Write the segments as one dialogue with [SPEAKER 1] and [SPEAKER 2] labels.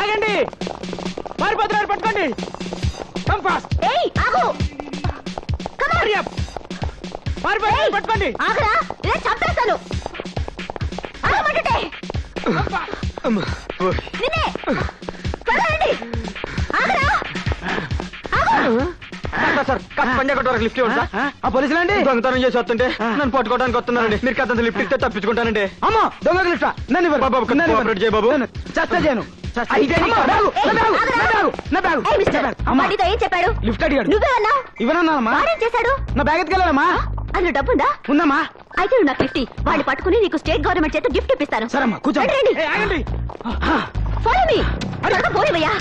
[SPEAKER 1] ఆగండి, పారిపోతున్నారు, పట్టుకోండి. పట్టుకోండి.
[SPEAKER 2] ఆగరా, ఇలా చంపేస్తాను.
[SPEAKER 1] పోలీసులు అండి
[SPEAKER 3] దొంగతనం చేసి వస్తుంటే నన్ను పట్టుకోవడానికి వస్తున్నానండి. మీరు కథ లిఫ్ట్ ఇస్తే తప్పించుకుంటానండి.
[SPEAKER 1] అమ్మా దొంగ లిఫ్ట్ నన్ను
[SPEAKER 3] బాబు
[SPEAKER 1] చేస్తా చేయను.
[SPEAKER 2] ఏం చెప్పాడు?
[SPEAKER 1] లిఫ్ట్ అడిగాడు.
[SPEAKER 2] నువ్వేమన్నా
[SPEAKER 1] ఇవ్వనన్నామా?
[SPEAKER 2] చేశాడు.
[SPEAKER 1] నా బ్యాగ్ ఎత్తుకెళ్ళాలమ్మా.
[SPEAKER 2] అందులో డబ్బుందా?
[SPEAKER 1] ఉందమ్మా.
[SPEAKER 2] అయితే నువ్వు నాకు లిఫ్ట్. వాడిని పట్టుకుని నీకు స్టేట్ గవర్నమెంట్ చేత గిఫ్ట్ ఇప్పిస్తాను.
[SPEAKER 1] సరేమ్మా కూర్చోండి.
[SPEAKER 2] Follow me. పోనివయ్యా.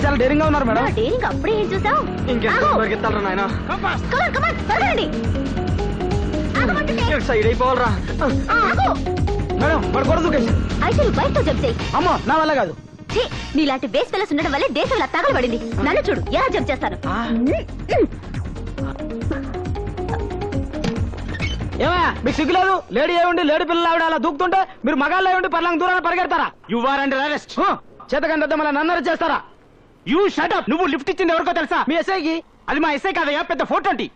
[SPEAKER 1] చాలా డేరింగ్ గా ఉన్నారు మేడం.
[SPEAKER 2] డేరింగ్ అప్పుడే ఏం చూసావు?
[SPEAKER 3] సైడ్ అయిపోవాలరా
[SPEAKER 1] మేడం. పడకూడదు.
[SPEAKER 2] అయితే నువ్వు బయటతో చెప్తే.
[SPEAKER 1] అమ్మో నా వల్ల కాదు.
[SPEAKER 2] నీలాంటి బేస్ పిల్లస్ ఉండడం వల్లే దేశం ఇలా తగలబడింది. నన్ను చూడు ఎలా జంప్ చేస్తాను.
[SPEAKER 1] ఏమయ్యా మీకు సిగ్గులేదు? లేడీ అయ్యండి, లేడీ పిల్లలు ఆవిడ అలా దూకుతుంటే మీరు మగాళ్ళు అయ్యండి పర్లాంగ దూరాన్ని పరిగెడతారా?
[SPEAKER 3] You are under arrest.
[SPEAKER 1] చేతకంటే మళ్ళీ నన్ను అరెస్ట్ చేస్తారా?
[SPEAKER 3] You shut up. నువ్వు లిఫ్ట్ ఇచ్చింది ఎవరికో తెలుసా?
[SPEAKER 1] మీ ఎస్ఐకి.
[SPEAKER 3] అది మా ఎస్ఐ కాదయ్యా, పెద్ద 420.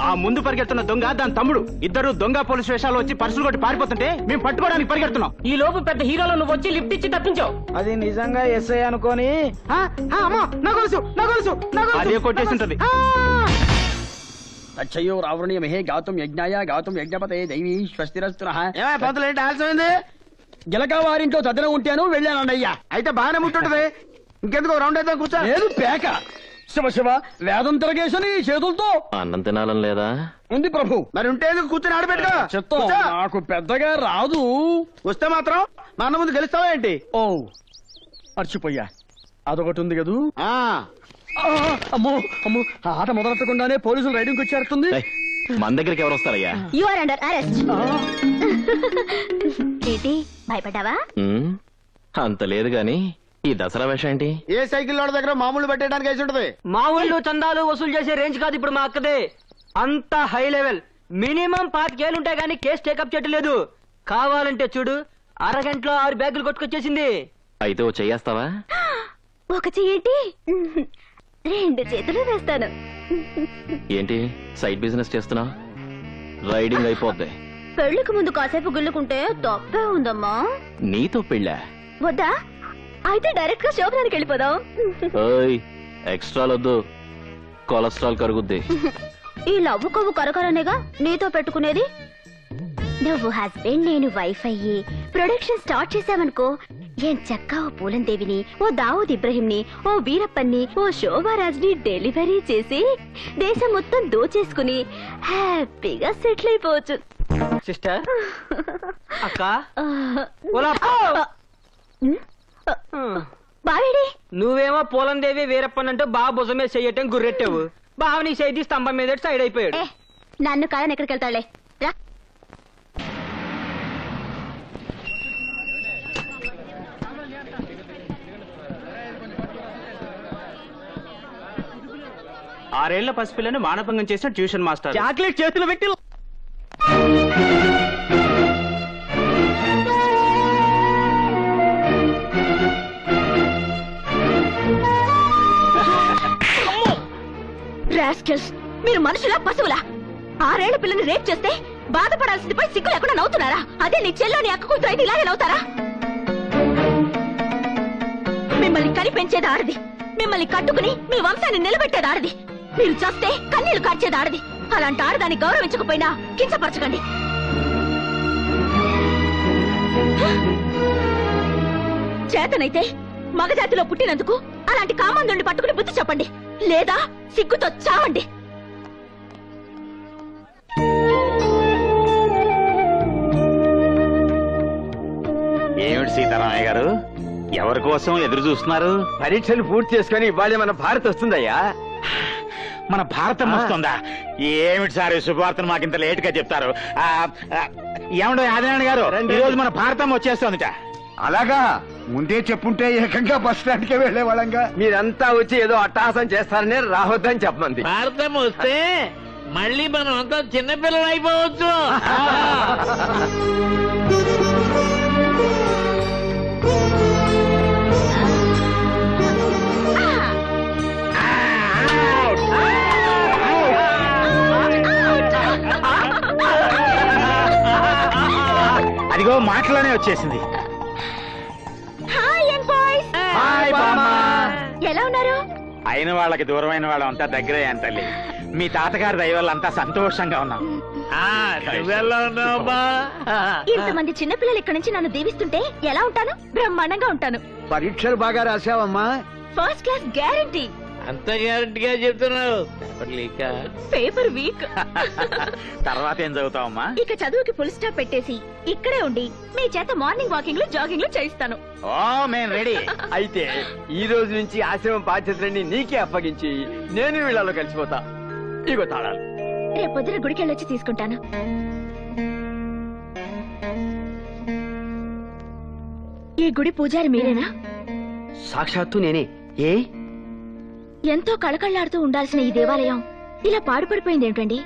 [SPEAKER 3] ఆ ముందు పరిగెడుతున్న దొంగ దాని తమ్ముడు. ఇద్దరు దొంగ పోలీస్ వేషాలు వచ్చి పర్సులు కొట్టి పారిపోతుంటే మేము పట్టుకోవడానికి పరిగెడుతున్నాం.
[SPEAKER 1] ఈ లోపు పెద్ద హీరోలో నువ్వు వచ్చి లిఫ్ట్ ఇచ్చి తప్పించావు. అది నిజంగా ఎస్ఐ అనుకోని
[SPEAKER 3] అదే కొట్టేసి ఉంటది.
[SPEAKER 4] అచ్చయ్యో రావణీయమహే గాతుం యజ్ఞాయ గాతుం యజ్ఞపతే దైవీ స్వస్తిరస్తునః.
[SPEAKER 3] పంతులు ఏంటి ఆలస్యమైంది?
[SPEAKER 4] గిలక వారింట్లో చదన ఉంటాను వెళ్ళానయ్యా.
[SPEAKER 3] అయితే బాగానే ముట్టుంటది. ఇంకెందుకు రౌండ్ అయితే కూర్చో.
[SPEAKER 4] లేదు పేక. శివ శివ వేదం తిరగేసని చేతులతో
[SPEAKER 5] అన్నం తినాలని లేదా?
[SPEAKER 4] ఉంది ప్రభు.
[SPEAKER 3] మరి ఉంటే కూర్చొని ఆడబెట్టుకో.
[SPEAKER 4] చెత్తం నాకు పెద్దగా రాదు.
[SPEAKER 3] వస్తే మాత్రం మా అన్న ముందు గెలుస్తావా ఏంటి?
[SPEAKER 4] ఓ మర్చిపోయా, అదొకటి ఉంది కదూ. అమ్మో అమ్మో, ఆట మొదలెట్టకుండానే పోలీసులు రైడింగ్ వచ్చేస్తుంది.
[SPEAKER 5] మన దగ్గరికి ఎవరు వస్తారయ్యా?
[SPEAKER 2] You are under arrest. ఏంటి భయపడ్డావా?
[SPEAKER 5] అంత లేదు గాని ఈ దసరా వేషం ఏంటి?
[SPEAKER 3] ఏ సైకిల్ లోడ్ దగ్గర మామూలు పెట్టడానికి వేసి ఉంటది.
[SPEAKER 1] మా ఊళ్ళో చందాలు వసూలు చేసే రేంజ్ కాదు ఇప్పుడు మా అక్కదే. అంత హై లెవెల్. మినిమం 5 ఏళ్ళు ఉంటాయి కానీ కేసు టేకప్ చేయట్లేదు. కావాలంటే చూడు, అరగంటలో 6 బ్యాగులు కొట్టుకొచ్చేసింది.
[SPEAKER 5] అయితే ఓ చెయ్యేస్తావా?
[SPEAKER 2] ఒక చెయ్యేంటి, 2 చేతులు వేస్తాను.
[SPEAKER 5] ఏంటి సైడ్ బిజినెస్ చేస్తున్నావు? రైడింగ్ అయిపోద్ది.
[SPEAKER 2] పెళ్లికి ముందు కాసేపు గుల్లుకుంటే తప్పే ఉందమ్మా.
[SPEAKER 5] నీతో పెళ్ళా?
[SPEAKER 2] వద్దా? అయితే డైరెక్ట్ గా శోభనానికి వెళ్ళిపోదాం.
[SPEAKER 5] ఎక్స్ట్రాలొద్దు, కొలెస్ట్రాల్ కరుగుద్ది.
[SPEAKER 2] ఈ లవ్వు కొవ్వు కరకరనేగా నీతో పెట్టుకునేది. నువ్వు హస్బెండ్, నేను వైఫ్ అయ్యి ప్రొడక్షన్ స్టార్ట్ చేసావనుకో, ఏం చక్కా ఓ పూలందేవిని, ఓ దావూద్ ఇబ్రహీంని, ఓ వీరప్పన్ని, ఓ శోభారాజ్ని డెలివరీ చేసి దేశం మొత్తం దోచేసుకుని హ్యాపీగా సెటిల్ అయిపోవచ్చు.
[SPEAKER 1] సిస్టర్ అక్క
[SPEAKER 2] బావేడి,
[SPEAKER 1] నువ్వేమో పూలందేవి వీరప్పనంటూ బాగా భుజమే చెయ్యటం గుర్రెట్టావు. బావ నీ చేతి స్తంభం మీద సైడ్ అయిపోయాడు.
[SPEAKER 2] నన్ను కాదని ఎక్కడికి వెళ్తాడులే. రా.
[SPEAKER 3] ఆరేళ్ల పసిపిల్లని మానభంగం చేసిన ట్యూషన్ మాస్టర్
[SPEAKER 1] చాక్లెట్ చేతులు పెట్టి
[SPEAKER 2] రాస్కెల్స్, మీరు మనుషులా పశువులా? 6 ఏళ్ల పిల్లని రేప్ చేస్తే బాధపడాల్సింది పోయి సిగ్గు లేకుండా నవ్వుతున్నారా? అదే నీ చెల్లోని అక్క కూతురు అయితే ఇలాగే నవ్వుతారా? మిమ్మల్ని కని పెంచేది ఆడది, మిమ్మల్ని కట్టుకుని మీ వంశాన్ని నిలబెట్టేది ఆడది, మీరు చేస్తే కన్నీళ్లు కార్చేది ఆడది. అలాంటి ఆడదాన్ని గౌరవించకపోయినా కించపరచకండి. చేతనైతే మగజాతిలో పుట్టినందుకు అలాంటి కామందుండి పట్టుకుని బుద్ధి చెప్పండి, లేదా సిగ్గుతో చావండి.
[SPEAKER 3] ఏమిటి సీతారామయ్య గారు, ఎవరి కోసం ఎదురు చూస్తున్నారు? పరీక్షలు పూర్తి చేసుకుని ఇవాళ మన భారత్ వస్తుందయ్యా. మన భారతం వస్తుందా? ఏమిటి సార్ శుభవార్తను మాకు ఇంత లేట్ గా చెప్తారు? ఏమండో ఆదినారాయణ గారు, ఈ రోజు మన భారతం వచ్చేస్తుందిట. అలాగా?
[SPEAKER 6] ముందే చెప్పుంటే ఏకంగా బస్ స్టాండ్కే వెళ్లేవాళ్ళంగా.
[SPEAKER 3] మీరంతా వచ్చి ఏదో అట్టహాసం చేస్తారని రావద్దని చెప్పమంది.
[SPEAKER 7] భారతం వస్తే మళ్ళీ మనం అంతా చిన్నపిల్లలు అయిపోవచ్చు.
[SPEAKER 3] అదిగో మాటలోనే వచ్చేసింది.
[SPEAKER 2] హాయ్ యంగ్ బాయ్స్,
[SPEAKER 3] హాయ్ బామ్మా.
[SPEAKER 2] ఎలా ఉన్నారు?
[SPEAKER 3] అయిన వాళ్ళకి దూరమైన వాళ్ళం అంతా దగ్గరే తల్లి. మీ తాతగారి దయ వల్ల అంతా సంతోషంగా ఉన్నాం.
[SPEAKER 7] నువ్వెలా ఉన్నావమ్మా?
[SPEAKER 2] ఇంతమంది చిన్నపిల్లలు ఇక్కడ నుంచి నన్ను దీవిస్తుంటే ఎలా ఉంటాను? బ్రహ్మాండంగా ఉంటాను.
[SPEAKER 6] పరీక్షలు బాగా రాసావమ్మా?
[SPEAKER 2] First class guarantee.
[SPEAKER 7] అంత గ్యారంటీగా చెప్తున్నావు.
[SPEAKER 2] Paper week.
[SPEAKER 3] తర్వాత ఏం చదువుతావమ్మా?
[SPEAKER 2] ఇక చదువుకి ఫుల్ స్టాప్ పెట్టేసి ఇక్కడే ఉండి మీ చేత మార్నింగ్ వాకింగ్ లో జాగింగ్ లో చేయిస్తాను.
[SPEAKER 3] ఓ మేము రెడీ.
[SPEAKER 8] అయితే ఈ రోజు నుంచి ఆశ్రమం బాధ్యతలన్నీ నీకే అప్పగించి నేను వీళ్ళలో కలిసిపోతా. ఇగో తాళాలు.
[SPEAKER 2] రేపు పొద్దున గుడికి వెళ్ళొచ్చి తీసుకుంటాను. ఈ గుడి పూజారి మీరేనా?
[SPEAKER 4] సాక్షాత్తు నేనే. ఏ
[SPEAKER 2] ఎంతో కళకళ్లాడుతూ ఉండాల్సిన ఈ దేవాలయం ఇలా పాడుపడిపోయింది ఏమిటండి?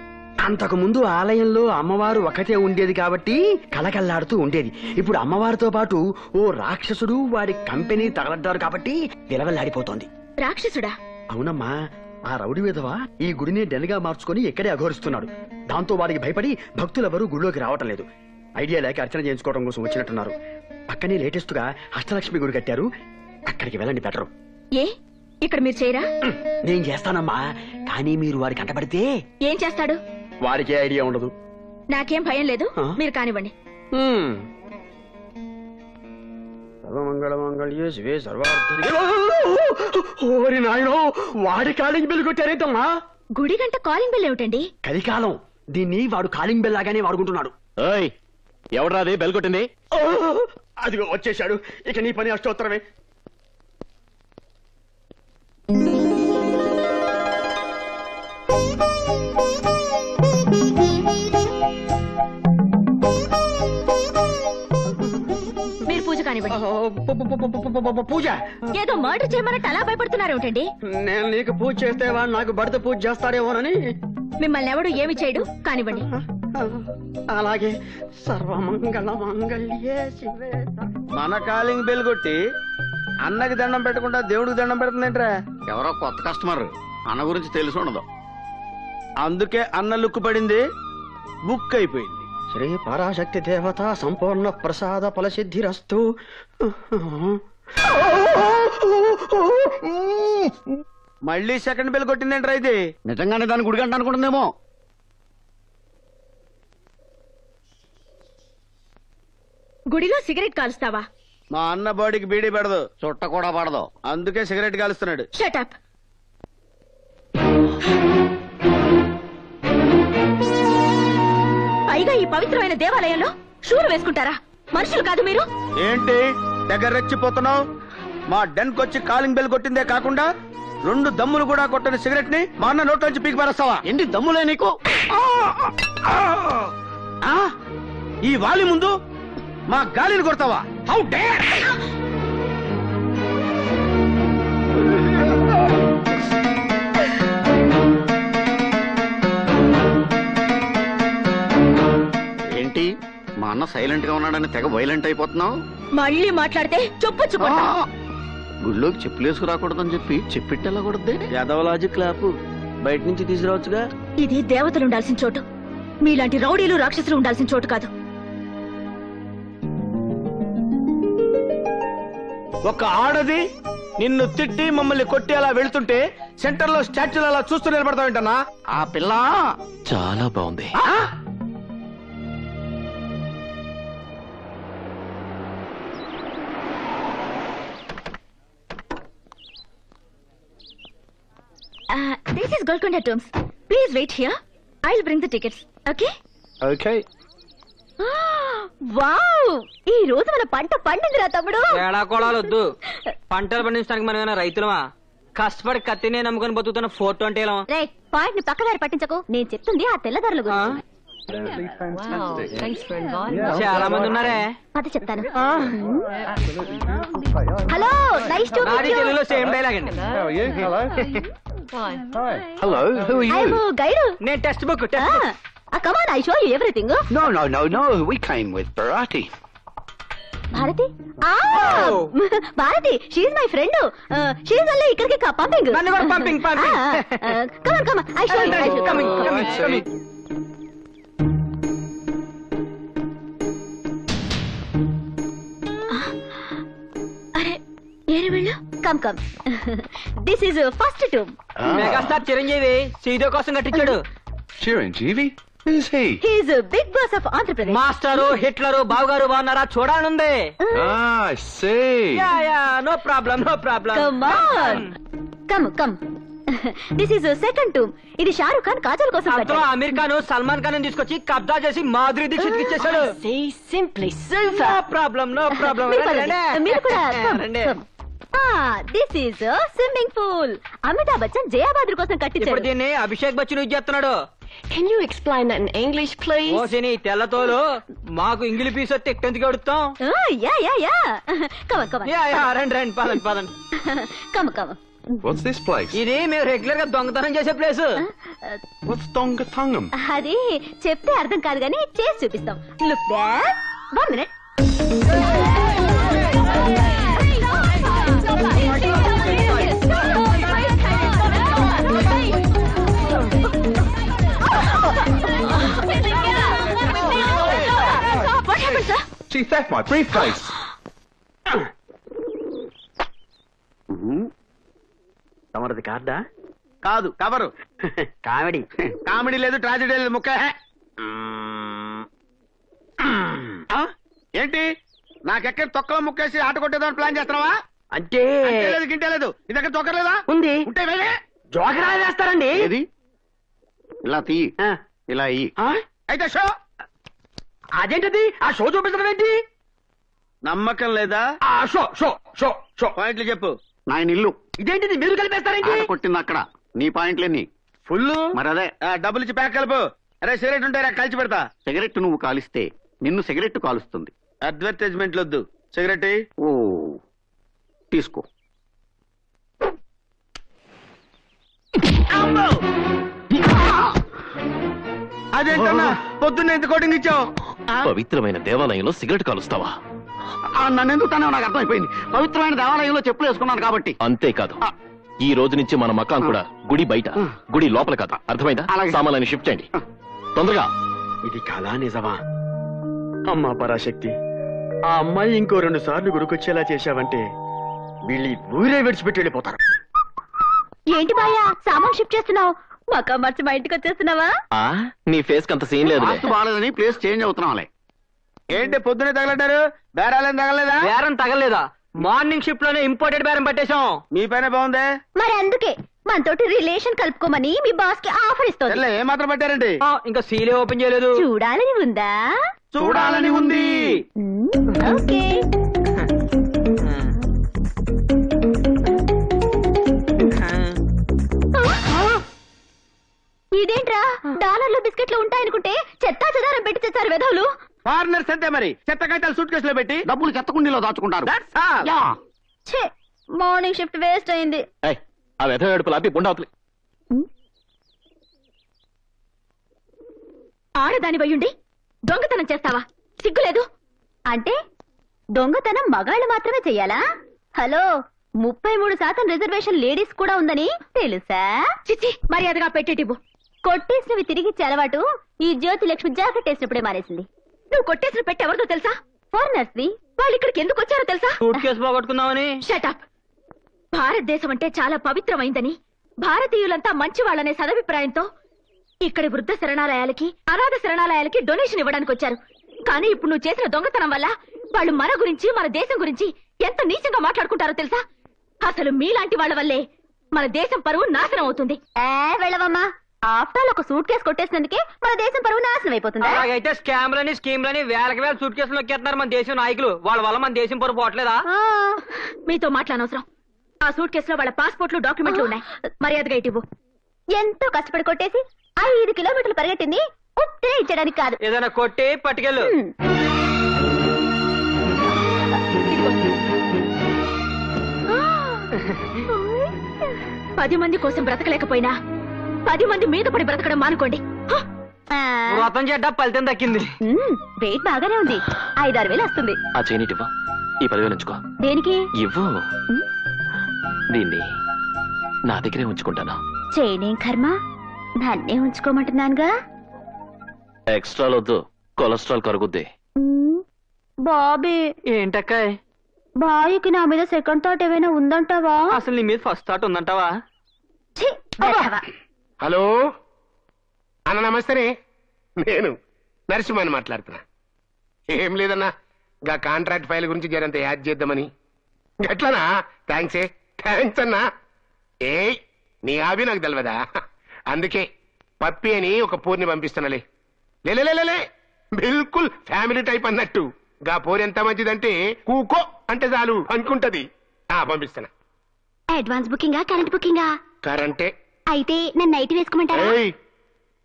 [SPEAKER 4] అంతకు ముందు ఆలయంలో అమ్మవారు ఒకటే ఉండేది కాబట్టి కలకల్లాడుతూ ఉండేది. ఇప్పుడు అమ్మవారితో పాటు ఓ రాక్షసుడు వాడి కంపెనీ తగలడ్డారు కాబట్టి విలవల్లాడిపోతోంది.
[SPEAKER 2] రాక్షసుడా?
[SPEAKER 4] అవునమ్మా, ఆ రౌడీ విధవ ఈ గుడిని డెన్గా మార్చుకుని ఇక్కడే అఘోరిస్తున్నాడు. దాంతో వాడికి భయపడి భక్తులెవరూ గుడిలోకి రావటం లేదు. ఐడియా లేక అర్చన చేయించుకోవడం కోసం వచ్చినట్టున్నారు. పక్కనే లేటెస్ట్ గా అష్టలక్ష్మి గుడి కట్టారు, అక్కడికి వెళ్ళండి బెటరు.
[SPEAKER 2] ఏ ఇక్కడ మీరు చేయరా?
[SPEAKER 4] నేను చేస్తానమ్మా, కానీ మీరు వాడికి అంటపడితే
[SPEAKER 2] ఏం చేస్తాడు?
[SPEAKER 4] వాడికే ఐడియా ఉండదు.
[SPEAKER 2] నాకేం భయం లేదు, మీరు కానివ్వండి.
[SPEAKER 4] సర్వమంగళమంగళ్యే శివే సర్వార్థ. ఓరి నాయనో, వాడి కాలింగ్ బెల్ కొట్టారేంటమ్మా?
[SPEAKER 2] గుడి గంట కాలింగ్ బెల్ ఏమిటండి?
[SPEAKER 4] కలికాలం దీన్ని వాడు కాలింగ్ బెల్ లాగానే వాడుకుంటున్నాడు.
[SPEAKER 5] ఎవడ్రాది బెల్ కొట్టింది?
[SPEAKER 4] అదిగో వచ్చేశాడు. ఇక నీ పని అష్టోత్తరమే.
[SPEAKER 2] మీరు పూజ కానివ్వండి.
[SPEAKER 4] పూజ?
[SPEAKER 2] ఏదో మర్డర్ చేయమన్నట్టు అలా భయపడుతున్నారు ఏమిటండి?
[SPEAKER 4] నేను నీకు పూజ చేస్తే వాడు నాకు బడిత పూజ చేస్తాడేమోనని.
[SPEAKER 2] మిమ్మల్ని ఎవడు ఏమి చేయడు, కానివ్వండి.
[SPEAKER 4] అలాగే. సర్వమంగళ మంగళ్యే శివే.
[SPEAKER 8] మన కాలింగ్ బెల్ కొట్టి అన్నకి దండం పెట్టకుండా దేవుడికి దండం పెడుతుందేంట్రా?
[SPEAKER 3] ఎవరో కొత్త కస్టమర్, అన్న గురించి తెలిసి ఉండదు.
[SPEAKER 8] అందుకే అన్న లుక్కు పడింది, బుక్ అయిపోయింది.
[SPEAKER 4] శ్రీ పరాశక్తి దేవత సంపూర్ణ ప్రసాద ఫలసిద్ధిరస్తు.
[SPEAKER 8] మళ్ళీ సెకండ్ బెల్ కొట్టిందేంట్రా ఇది?
[SPEAKER 3] నిజంగానే దాని గుడిగంట అనుకుంటుందేమో.
[SPEAKER 2] గుడిలో సిగరెట్ కాలుస్తావా?
[SPEAKER 8] మా అన్న బాడీకి బీడీ పెడదు,
[SPEAKER 3] చుట్ట కూడా పడదు.
[SPEAKER 8] అందుకే సిగరెట్ కాలుస్తున్నాడు.
[SPEAKER 2] షటప్. పైగా ఈ పవిత్రమైన దేవాలయంలో షూలు వేసుకుంటారా? మనుషులు కాదు మీరు.
[SPEAKER 8] ఏంటి దగ్గర రెచ్చిపోతున్నావు? మా డెన్ కొచ్చి కాలింగ్ బెల్ కొట్టిందే కాకుండా 2 దమ్ములు కూడా కొట్టని సిగరెట్ ని మా అన్న నోట్లోంచి పీకి పారేస్తావా?
[SPEAKER 3] ఏంటి దమ్ములే నీకు?
[SPEAKER 8] ఈ వాలి ముందు మా గాలిని కొడతావా? How dare!
[SPEAKER 3] ఏంటి మా అన్న సైలెంట్ గా ఉన్నాడని తెగ వైలెంట్ అయిపోతున్నావు?
[SPEAKER 2] మళ్ళీ మాట్లాడితే చెప్పొచ్చు.
[SPEAKER 3] గుళ్ళోకి చెప్పులు వేసుకురాకూడదని చెప్పి చెప్పిట్టెళ్ళకూడదే.
[SPEAKER 8] యాదవలాజిక్ క్లాప్ బయట నుంచి తీసుకురావచ్చుగా.
[SPEAKER 2] ఇది దేవతలు ఉండాల్సిన చోటు, మీలాంటి రౌడీలు రాక్షసులు ఉండాల్సిన చోటు కాదు.
[SPEAKER 8] ఒక ఆడది నిన్ను తిట్టి మమ్మల్ని కొట్టి అలా వెళ్తుంటే సెంటర్ లో స్టాచ్యూలు అలా చూస్తూ నిలబడతావేంటన్నా?
[SPEAKER 3] ఆ పిల్ల చాలా బాగుంది.
[SPEAKER 2] This is Golconda Tombs. Please wait here. I'll bring the tickets. Okay?
[SPEAKER 8] Okay.
[SPEAKER 2] Wow! ఈ రోజు మన పంట పండిందిరా తమ్ముడు.
[SPEAKER 1] ఏడాకోళాలొద్దు. పంటలు పండించడానికి మనం ఏమైనా రైతులమా? కష్టపడి కత్తినే నమ్ముకొని బతుకుతున్న ఫోటో అంటే ఎలా?
[SPEAKER 2] రే, పాయింట్ ని పక్కదారి పట్టించకు. నేను చెప్తుంది ఆ తెల్లదారుల గురించి.
[SPEAKER 1] చాలా మంది ఉన్నారే.
[SPEAKER 2] అది చెప్తాను. హలో, నైస్ టు
[SPEAKER 1] నాది తెలుగులో సేమ్ డైలాగ్ అండి.
[SPEAKER 6] Hello, who are
[SPEAKER 2] I am guide.
[SPEAKER 1] నేను text book
[SPEAKER 2] come on, I show you everything.
[SPEAKER 6] No. We came with Bharati.
[SPEAKER 2] Bharati? Bharati, she is my friend. She is only ఇక్కడికి pumping.
[SPEAKER 1] నన్ను కూడా pumping.
[SPEAKER 2] Come on, I show you.
[SPEAKER 1] Coming.
[SPEAKER 2] అరే ఏరి వెళ్ళు. Come this is first tomb.
[SPEAKER 1] Megastar Chiranjeevi సీదో కోసం కట్టించాడు.
[SPEAKER 6] Chiranjeevi? Who's he?
[SPEAKER 2] He is big boss of Andhra Pradesh.
[SPEAKER 1] Master, Hitler, బావగారు బాగున్నారా? చూడాలనుంది.
[SPEAKER 6] I see.
[SPEAKER 1] Yeah, no problem.
[SPEAKER 2] Come on, come. This is second tomb. ఇది షారుఖ్ ఖాన్ కాజల్ కోసం
[SPEAKER 1] అందులో
[SPEAKER 2] కట్టాడు.
[SPEAKER 1] అమీర్ ఖాన్ సల్మాన్ ఖాన్ తీసుకొచ్చి కబ్జా చేసి మాధురి దీక్షిత్ ఇచ్చేసాడు. No problem.
[SPEAKER 2] మీరు కూడా come. This is swimming pool. Amitabh Bachchan Jaya Bahadur కోసం
[SPEAKER 1] ఇప్పుడు
[SPEAKER 2] కట్టించాడు.
[SPEAKER 1] దీన్ని అభిషేక్ బచ్చన్ యూజ్ చేస్తున్నాడు.
[SPEAKER 9] Can you explain that in English, please?
[SPEAKER 1] ఓ సిని తెల్లతోలు మాకు ఇంగిలి పీస్ వస్తే ఎక్కడికి అడుగుతాం.
[SPEAKER 2] యా కమ్
[SPEAKER 1] యా రండి పదండి.
[SPEAKER 2] కమ్.
[SPEAKER 6] What's this place?
[SPEAKER 1] ఇది మేము రెగ్యులర్ గా దొంగతనం చేసే ప్లేస్.
[SPEAKER 6] What's Dongatungam?
[SPEAKER 2] అది చెప్తే అర్థం కాదు కానీ చేసి చూపిస్తాం. Look back. 1 minute. What happened, sir?
[SPEAKER 6] She theft my briefcase.
[SPEAKER 4] తమరది కార్డా?
[SPEAKER 8] కాదు, కవరు.
[SPEAKER 4] కామెడీ
[SPEAKER 8] లేదు, ట్రాజెడీ లేదు, ముక్క. ఏంటి నాకెక్కడ తొక్కలో ముక్కేసి ఆట కొట్టేదాన్ని ప్లాన్ చేస్తున్నావా?
[SPEAKER 4] అంటే
[SPEAKER 8] లేదు, గింటే లేదు. నీ దగ్గర తొక్కలేదా?
[SPEAKER 4] ఉంది.
[SPEAKER 8] ఉంటే వేరే
[SPEAKER 4] జోకరా వేస్తారండి.
[SPEAKER 8] ఏది? ఇలా తీ, ఇలా అయ్యి. అయితే షో.
[SPEAKER 4] అదేంటది? ఆ షో చూపించడం ఏంటి?
[SPEAKER 8] నమ్మకం లేదా?
[SPEAKER 4] ఆ షో షో షో షో
[SPEAKER 8] పాయింట్లు చెప్పు.
[SPEAKER 3] నాయన ఇల్లు
[SPEAKER 4] ఇదేంటిది? మీరు కలిపేస్తారేంటి?
[SPEAKER 3] ఆట కొట్టింది అక్కడ. నీ పాయింట్లెన్ని?
[SPEAKER 8] ఫుల్.
[SPEAKER 3] మరి అదే
[SPEAKER 8] డబ్బులు ఇచ్చి ప్యాక్ కలుపు. అరే సిగరెట్ ఉంటారా? కలిసి పెడతా.
[SPEAKER 3] సిగరెట్ నువ్వు కాలిస్తే నిన్ను సిగరెట్ కాలుస్తుంది.
[SPEAKER 8] అడ్వర్టైజ్మెంట్లు వద్దు. సిగరెట్
[SPEAKER 3] ఓ తీసుకో.
[SPEAKER 8] అదేంటన్నా పొద్దున్న ఎంత కోటింగ్ ఇచ్చావు?
[SPEAKER 5] పవిత్రమైన దేవాలయంలో సిగరెట్ కాలుస్తావా?
[SPEAKER 3] నన్నెందుకు తనే నాకు అర్థమైపోయింది. పవిత్రమైన దేవాలయంలో చెప్పులు వేసుకున్నాను కాబట్టి.
[SPEAKER 5] అంతేకాదు, ఈ రోజు నుంచి మన మకాం కూడా గుడి బయట, గుడి లోపల కాదు. అర్థమైందా?
[SPEAKER 3] అలాగే.
[SPEAKER 5] సామాన్యాన్ని షిఫ్ట్ చేయండి తొందరగా.
[SPEAKER 4] ఇది కళా నిజమా? అమ్మా పరాశక్తి, ఆ అమ్మాయి ఇంకో 2 సార్లు గుడికొచ్చేలా చేశావంటే వీళ్ళు ఊరే విడిచిపెట్టి వెళ్ళిపోతారు.
[SPEAKER 2] ఏంటి బాయా సామాన్ షిఫ్ట్ చేస్తున్నావు? మకా మార్చి మా ఇంటికి వచ్చేస్తున్నావా?
[SPEAKER 5] ఆ నీ ఫేస్ కి అంత సీన్ లేదు.
[SPEAKER 3] వాస్తు బాగాలేదని ప్లేస్ చేంజ్ అవుతున్నాంలే.
[SPEAKER 8] ఏంటి పొద్దునే తగలడ్డారు? బేరాలేం తగలలేదా?
[SPEAKER 1] బేరం తగలేదా? మార్నింగ్ షిఫ్ట్ లోనే ఇంపోర్టెడ్ బేరం పట్టేశాం.
[SPEAKER 8] మీ పైన బాగుందే.
[SPEAKER 2] మరి అందుకే మనతోటి రిలేషన్ కలుపుకోమని మీ బాస్ కి ఆఫర్ ఇస్తుంది.
[SPEAKER 8] ఏం మాత్రం పట్టారండి?
[SPEAKER 1] ఇంకా సీలే ఓపెన్ చేయలేదు.
[SPEAKER 2] చూడాలని ఉందా?
[SPEAKER 8] చూడాలని ఉంది.
[SPEAKER 2] ఓకే. ఇదేంట్రా డాలర్లు బిస్కెట్లు ఉంటాయనుకుంటే చెత్తా చెదారం పెట్టి తెచ్చారు వెధవులు.
[SPEAKER 8] ఫారినర్స్ అంతే మరి. చెత్త కాగితాలు సూట్ కేసులో పెట్టి
[SPEAKER 3] డబ్బులు చెత్తకుండీలో దాచుకుంటారు.
[SPEAKER 8] That's all.
[SPEAKER 3] యా.
[SPEAKER 2] ఛే, మార్నింగ్ షిఫ్ట్ వేస్ట్ అయింది.
[SPEAKER 5] ఏయ్, ఆ వ్యధ ఏడుపులు ఆపి గుండవతలి.
[SPEAKER 2] ఆడదాని వయ్యుండి దొంగతనం చేస్తావా? సిగ్గులేదు? అంటే దొంగతనం మగాళ్ళు మాత్రమే చెయ్యాలా? హలో, 33% రిజర్వేషన్ లేడీస్ కూడా ఉందని తెలుసా? చిచ్చి, మర్యాదగా పెట్టేటివ్వు. కొట్టేసినవి తిరిగి అలవాటు ఈ జ్యోతి లక్ష్మి జాకెట్ వేసినప్పుడే మానేసింది. నువ్వు కొట్టేసిన పెట్టి ఎవరితో తెలుసా? ఫారినర్స్ ది. వాళ్ళు ఇక్కడికి ఎందుకు వచ్చారో తెలుసా?
[SPEAKER 1] సూట్ కేసు పోగొట్టుకుందామని.
[SPEAKER 2] షటప్. భారతదేశం అంటే చాలా పవిత్రమైందని, భారతీయులంతా మంచి వాళ్ళనే సదభిప్రాయంతో ఇక్కడి వృద్ధ శరణాలయాలకి, అనాథ శరణాలయాలకి డొనేషన్ ఇవ్వడానికి వచ్చారు. కానీ ఇప్పుడు నువ్వు చేసిన దొంగతనం వల్ల వాళ్ళు మన గురించి, మన దేశం గురించి ఎంత నీచంగా మాట్లాడుకుంటారో తెలుసా? అసలు మీలాంటి వాళ్ళ వల్లే మన దేశం పరువు నాశనం అవుతుంది. వెళ్ళవమ్మా. ఆఫ్టర్ ఒక సూట్ కేసు కొట్టేసినందుకే మన దేశం పరువు నాశనం అయిపోతుంది.
[SPEAKER 1] అలాగైతే స్కామ్లని, స్కీమ్లని వేలకి వేల సూట్ కేసులు నొక్కేస్తున్నారు మన దేశం నాయకులు. వాళ్ళ వల్ల మన దేశం పరువు పోవట్లేదా?
[SPEAKER 2] మీతో మాట్లాడనవసరం. ఆ సూట్ కేసులో వాళ్ళ పాస్పోర్ట్లు, డాక్యుమెంట్లు ఉన్నాయి. మర్యాదగా ఇటివ్వు. ఎంతో కష్టపడి కొట్టేసి 5 కిలోమీటర్లు పరిగెట్టింది ఉత్తినే ఇచ్చడానికి కాదు.
[SPEAKER 1] ఏదైనా కొట్టి పట్టుకెళ్ళు.
[SPEAKER 2] పది మంది కోసం బ్రతకలేకపోయినా 10 మంది మీద పడి బ్రతకడం మానుకోండి.
[SPEAKER 1] వ్రతం చేడ్డా ఫలితం దక్కింది.
[SPEAKER 2] వెయిట్ బాగానే ఉంది. 5-6 వేలు వస్తుంది.
[SPEAKER 5] ఆ చేయనిటివ్వ, ఈ 10,000 ఉంచుకో.
[SPEAKER 2] దేనికి?
[SPEAKER 5] ఇవ్వు. దీన్ని నా దగ్గరే ఉంచుకుంటాను.
[SPEAKER 2] చేయనేం కర్మ, నన్నే ఉంచుకోమంటున్నానుగా.
[SPEAKER 5] ఎక్స్ట్రా వద్దు, కొలెస్ట్రాల్ కరుగుద్ది.
[SPEAKER 2] బాబీ,
[SPEAKER 1] ఏంటక్కాయ్
[SPEAKER 2] బాయ్కి నా మీద సెకండ్ థాట్ ఏమైనా ఉందంటావా?
[SPEAKER 1] అసలు నీ మీద ఫస్ట్ థాట్ ఉందంటావా?
[SPEAKER 2] ఛీ, వెధవ.
[SPEAKER 10] హలో అన్న, నమస్తే. నేను నరసింహని మాట్లాడుతున్నా. ఏం లేదన్నా, గా కాంట్రాక్ట్ ఫైల్ గురించి జరంత యాడ్ చేద్దామని. గట్లనా? థ్యాంక్స్ అన్నా. ఏ నీ ఆవి నాకు తెలియదా? అందుకే పప్పి అని ఒక పూర్ని పంపిస్తున్నాలే. లేలే బిల్కుల్ ఫ్యామిలీ టైప్ అన్నట్టు. గా పోరు ఎంత మంచిదంటే కూకో అంటే చాలు అనుకుంటది. పంపిస్తాను.
[SPEAKER 2] అడ్వాన్స్ బుకింగా కరెంట్ బుకింగా?
[SPEAKER 10] కరెంటే.
[SPEAKER 2] అయితే నన్ను నైట్ వేసుకోమంటారా?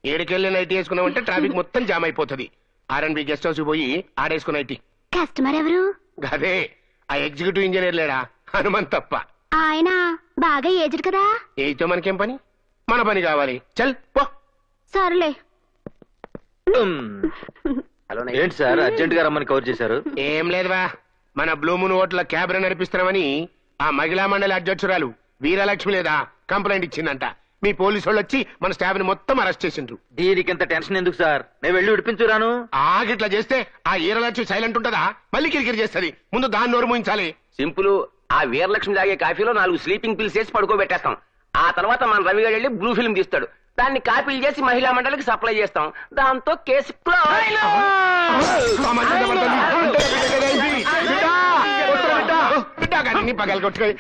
[SPEAKER 10] ఏడుకెళ్ళి నైట్ వేసుకున్నామంటే ట్రాఫిక్ మొత్తం జామ్ అయిపోతుంది. R&B గెస్ట్ హౌస్ పోయి ఆడేసుకున్న నైట్.
[SPEAKER 2] కస్టమర్ ఎవరు?
[SPEAKER 10] అదే ఆ ఎగ్జిక్యూటివ్ ఇంజనీర్ లేడా, హనుమంత్ తప్ప.
[SPEAKER 2] ఆయన బాగా ఏజ్డ్ కదా.
[SPEAKER 10] ఏతో మనకేం పని, మన పని కావాలి. చల్ పో.
[SPEAKER 2] సర్లే.
[SPEAKER 3] ఏంటి సార్ అర్జెంట్ గా రమ్మని కవర్ చేశారు?
[SPEAKER 10] ఏం లేదువా, మన బ్లూమూన్ హోటల్ క్యాబ్ నడిపిస్తున్నామని ఆ మహిళా మండలి అధ్యక్షురాలు వీరలక్ష్మి లేదా కంప్లైంట్ ఇచ్చిందంట. మీ పోలీసు వాళ్ళు వచ్చి మన స్టాఫ్ ని మొత్తం అరెస్ట్ చేసిండ్రు.
[SPEAKER 3] దీనికి ఇంత టెన్షన్ ఎందుకు సార్? నేను వెళ్ళి విడిపించురాను.
[SPEAKER 10] ఆగిట్లా చేస్తే ఆ వీరలక్ష్మి సైలెంట్ ఉంటదా? మళ్ళీ కిరికిరి చేస్తుంది. ముందు దాన్ని నోరు మూయించాలి.
[SPEAKER 11] సింపుల్. ఆ వీరలక్ష్మి తాగే కాఫీలో 4 స్లీపింగ్ పిల్స్ వేసి పడుకోబెట్టేస్తాం. ఆ తర్వాత మన రవి గారు వెళ్ళి బ్లూ ఫిల్మ్ తీస్తాడు. దాన్ని కాపీలు చేసి మహిళా మండలికి సప్లై చేస్తాం. దాంతో కేసు
[SPEAKER 10] పగలు కొట్టుకొని